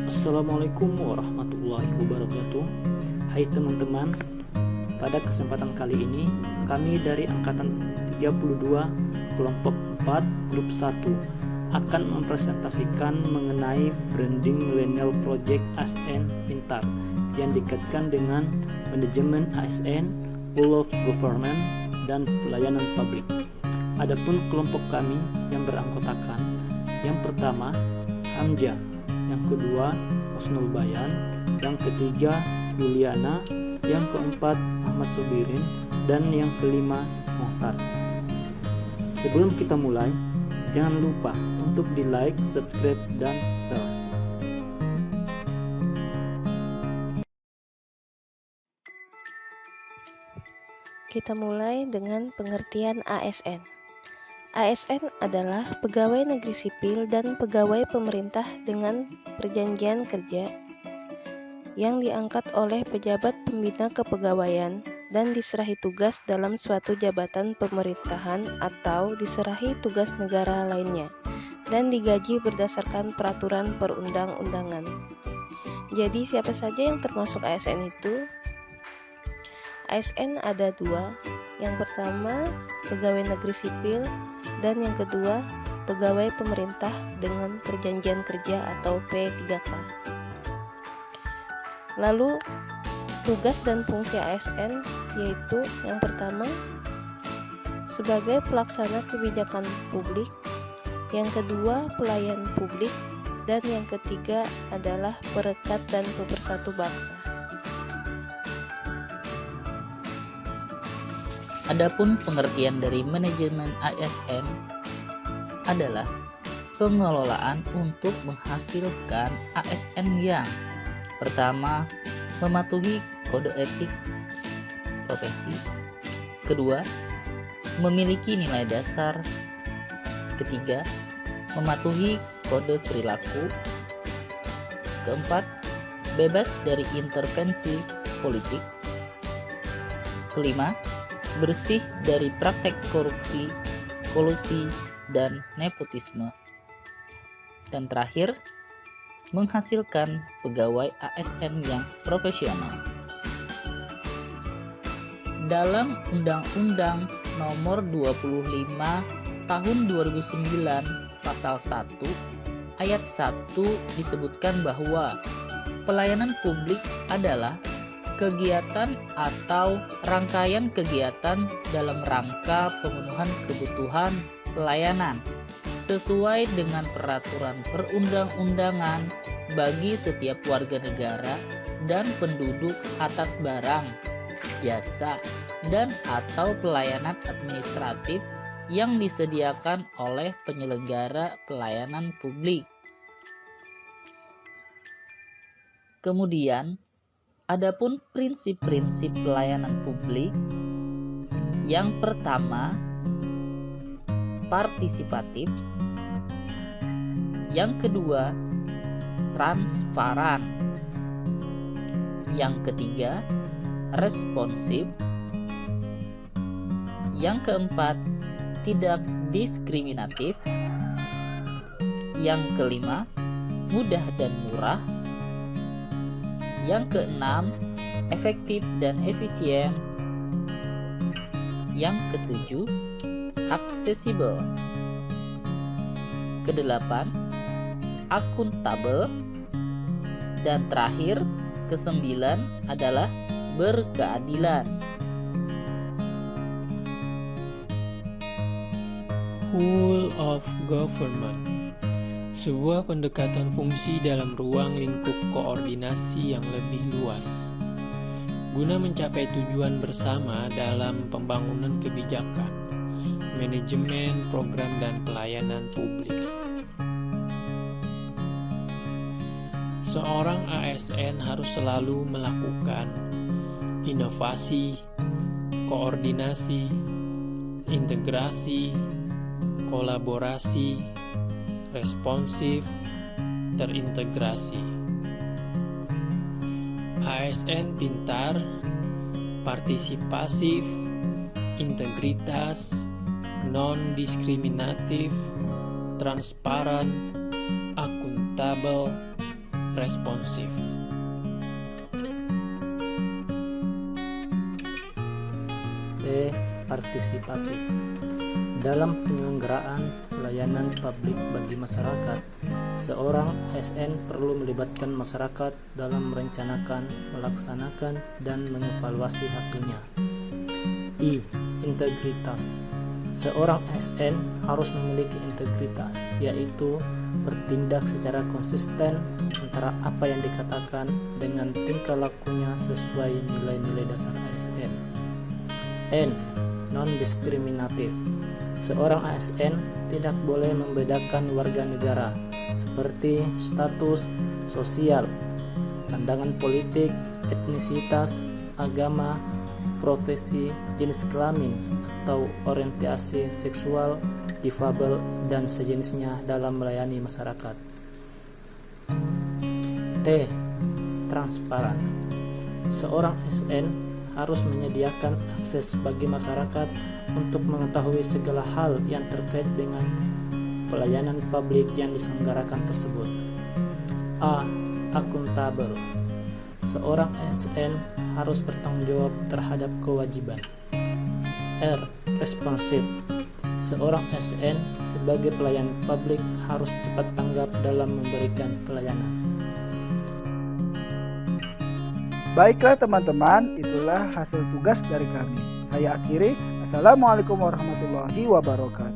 Assalamualaikum warahmatullahi wabarakatuh. Hai teman-teman, pada kesempatan kali ini kami dari Angkatan 32 Kelompok 4 Grup 1 akan mempresentasikan mengenai Branding Millennial Project ASN Pintar yang dikaitkan dengan manajemen ASN, Rule of Government, dan pelayanan publik. Adapun kelompok kami yang beranggotakan, yang pertama Hamzah, yang kedua Husnul Bayan, yang ketiga Yuliana, yang keempat Ahmad Sobirin, dan yang kelima Mohtar. Sebelum kita mulai, jangan lupa untuk di like, subscribe, dan share. Kita mulai dengan pengertian ASN. ASN adalah pegawai negeri sipil dan pegawai pemerintah dengan perjanjian kerja yang diangkat oleh pejabat pembina kepegawaian dan diserahi tugas dalam suatu jabatan pemerintahan atau diserahi tugas negara lainnya dan digaji berdasarkan peraturan perundang-undangan. Jadi siapa saja yang termasuk ASN itu? ASN ada dua. Yang pertama, pegawai negeri sipil, dan yang kedua, pegawai pemerintah dengan perjanjian kerja atau P3K. Lalu, tugas dan fungsi ASN yaitu yang pertama, sebagai pelaksana kebijakan publik, yang kedua, pelayan publik, dan yang ketiga adalah perekat dan pemersatu bangsa. Adapun pengertian dari manajemen ASN adalah pengelolaan untuk menghasilkan ASN yang pertama, mematuhi kode etik profesi, kedua, memiliki nilai dasar, ketiga, mematuhi kode perilaku, keempat, bebas dari intervensi politik, kelima, bersih dari praktek korupsi, kolusi, dan nepotisme. Dan terakhir, menghasilkan pegawai ASN yang profesional. Dalam Undang-Undang Nomor 25 Tahun 2009 Pasal 1 Ayat 1 disebutkan bahwa pelayanan publik adalah kegiatan atau rangkaian kegiatan dalam rangka pemenuhan kebutuhan pelayanan sesuai dengan peraturan perundang-undangan bagi setiap warga negara dan penduduk atas barang, jasa, dan atau pelayanan administratif yang disediakan oleh penyelenggara pelayanan publik. Kemudian, adapun prinsip-prinsip pelayanan publik, yang pertama, partisipatif, yang kedua, transparan, yang ketiga, responsif, yang keempat, tidak diskriminatif, yang kelima, mudah dan murah, yang keenam, efektif dan efisien. Yang ketujuh, aksesibel. Kedelapan, akuntabel. Dan terakhir, kesembilan adalah berkeadilan. Whole of government, sebuah pendekatan fungsi dalam ruang lingkup koordinasi yang lebih luas, guna mencapai tujuan bersama dalam pembangunan kebijakan, manajemen, program, dan pelayanan publik. Seorang ASN harus selalu melakukan inovasi, koordinasi, integrasi, kolaborasi, responsif, terintegrasi. ASN pintar, partisipasif, integritas, non-diskriminatif, transparan, akuntabel, responsif. E. Partisipasif. Dalam penyelenggaraan pelayanan publik bagi masyarakat, seorang ASN perlu melibatkan masyarakat dalam merencanakan, melaksanakan, dan mengevaluasi hasilnya. I. Integritas. Seorang ASN harus memiliki integritas, yaitu bertindak secara konsisten antara apa yang dikatakan dengan tingkah lakunya sesuai nilai-nilai dasar ASN. N. Non-diskriminatif. Seorang ASN tidak boleh membedakan warga negara seperti status sosial, pandangan politik, etnisitas, agama, profesi, jenis kelamin, atau orientasi seksual, difabel, dan sejenisnya dalam melayani masyarakat. T. Transparan. Seorang ASN harus menyediakan akses bagi masyarakat untuk mengetahui segala hal yang terkait dengan pelayanan publik yang diselenggarakan tersebut. A. Akuntabel. Seorang ASN harus bertanggung jawab terhadap kewajiban. R. Responsif. Seorang ASN sebagai pelayan publik harus cepat tanggap dalam memberikan pelayanan. Baiklah teman-teman, itulah hasil tugas dari kami. Saya akhiri. Assalamualaikum warahmatullahi wabarakatuh.